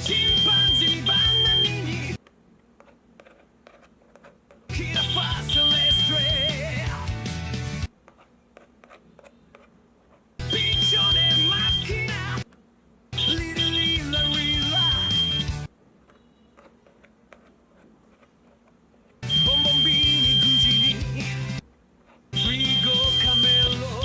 Scimpanzini, bannanini, chi la fa celestre, piccione macchina, lilla lilla, bonbombini, cugini, frigo, cammello.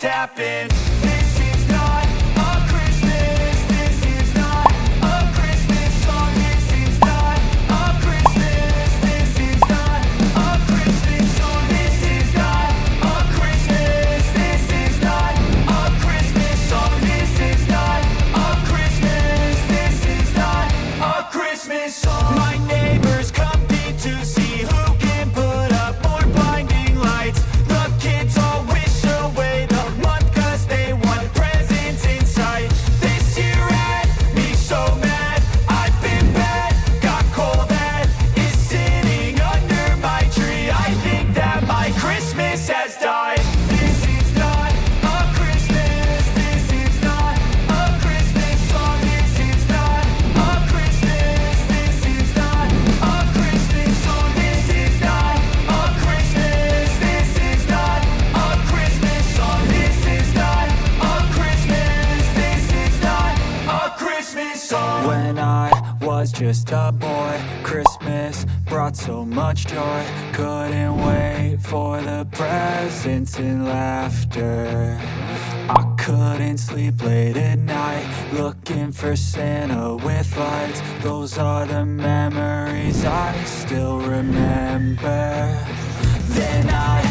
Happened. This is not a Christmas. This is not a Christmas song. This is not a Christmas. This is not a Christmas song. This is not a Christmas. This is not a Christmas song. This is not a Christmas. This is not a Christmas song. My neighbors compete to see who can put up more blinding lights. The kids all wish away the month 'cause they want presents in sight. This year had me so mad. I've been bad, got coal that is sitting under my tree. I think that my Christmas has died. This is not a Christmas. This is not a Christmas song. This is not a Christmas. This is not a Christmas song. This is not a Christmas. This is not a Christmas song. This is not a Christmas. This is not a Christmas song. When I was just a boy, Christmas brought so much joy. Couldn't wait for the presents and laughter. I couldn't sleep late at night, looking for Santa with lights. Those are the memories I still remember. Then I